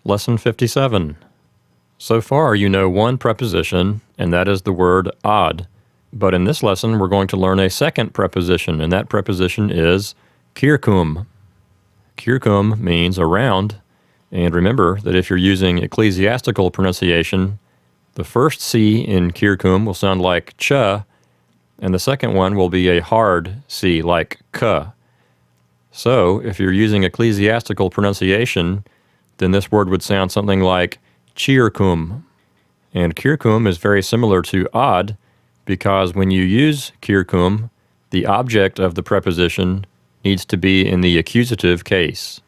Lesson 57. So far you know one preposition, and that is the word odd. But in this lesson we're going to learn a second preposition, and that preposition is kirkum. Kirkum means around, and remember that if you're using ecclesiastical pronunciation, the first C in kirkum will sound like ch, and the second one will be a hard C like k. So if you're using ecclesiastical pronunciation, then this word would sound something like cheerkum. And kirkum is very similar to odd because when you use kirkum, the object of the preposition needs to be in the accusative case.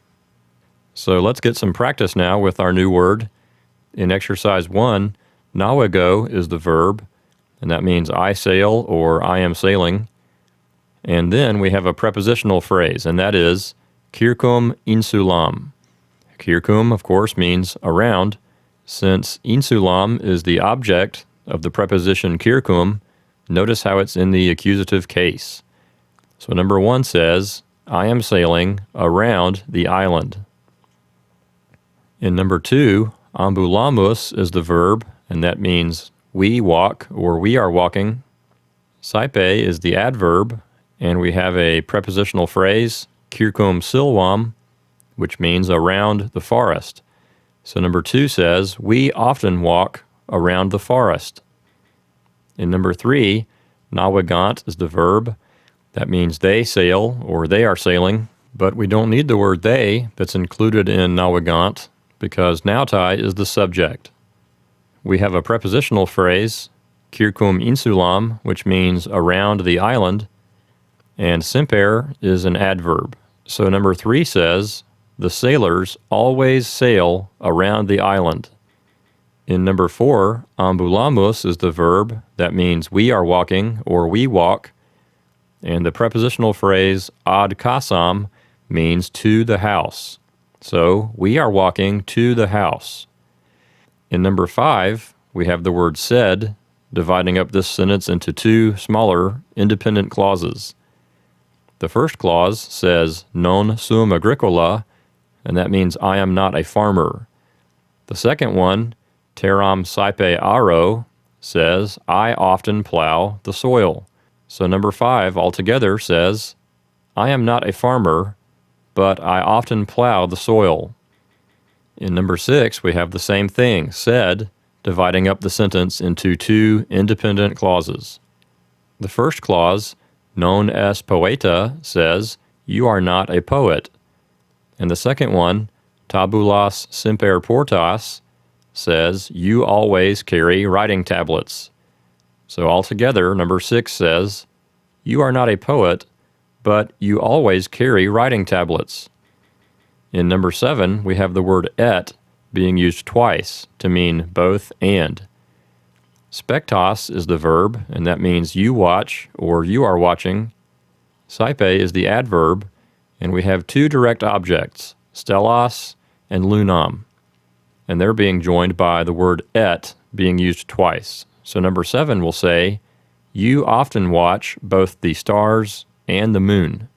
So let's get some practice now with our new word. In exercise 1, nawago is the verb, and that means I sail or I am sailing. And then we have a prepositional phrase, and that is kirkum insulam. Kirkum, of course, means around. Since insulam is the object of the preposition kirkum, notice how it's in the accusative case. So number 1 says, I am sailing around the island. In number 2, ambulamus is the verb, and that means we walk or we are walking. Saipe is the adverb, and we have a prepositional phrase, kirkum silwam, which means around the forest. So number 2 says, we often walk around the forest. In number 3, nawagant is the verb. That means they sail or they are sailing, but we don't need the word they that's included in nawagant because nautai is the subject. We have a prepositional phrase, kirkum insulam, which means around the island, and semper is an adverb. So number 3 says, the sailors always sail around the island. In number 4, ambulamus is the verb. That means we are walking or we walk. And the prepositional phrase ad kasam means to the house. So we are walking to the house. In number 5, we have the word said, dividing up this sentence into 2 smaller independent clauses. The first clause says non sum agricola, and that means I am not a farmer. The second one, teram saipe aro, says I often plow the soil. So number 5 altogether says I am not a farmer, but I often plow the soil. In number 6 we have the same thing, said, dividing up the sentence into 2 independent clauses. The first clause, non es poeta, says you are not a poet. And the second one, tabulas semper portas, says you always carry writing tablets. So altogether, number 6 says, you are not a poet, but you always carry writing tablets. In number 7, we have the word et being used twice to mean both and. Spectas is the verb, and that means you watch or you are watching. Saipe is the adverb, and we have 2 direct objects, stellas and lunam. And they're being joined by the word et being used twice. So number 7 will say, you often watch both the stars and the moon.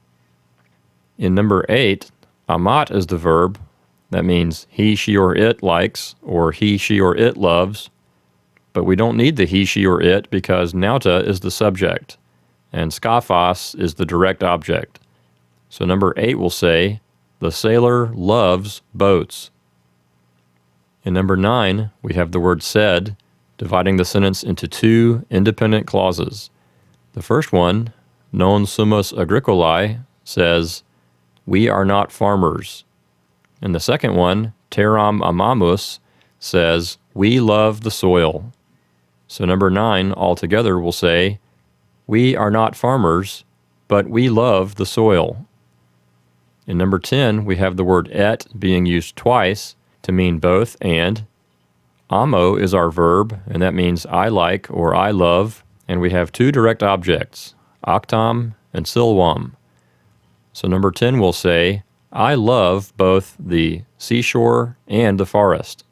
In number 8, amat is the verb. That means he, she, or it likes, or he, she, or it loves. But we don't need the he, she, or it because nauta is the subject, and skafas is the direct object. So number 8 will say, the sailor loves boats. In number 9, we have the word said, dividing the sentence into 2 independent clauses. The first one, non sumus agricolae, says, we are not farmers. And the second one, teram amamus, says, we love the soil. So number 9 altogether will say, we are not farmers, but we love the soil. In number 10, we have the word et being used twice to mean both and. Amo is our verb, and that means I like or I love, and we have 2 direct objects, octam and silwam. So number 10 will say, I love both the seashore and the forest.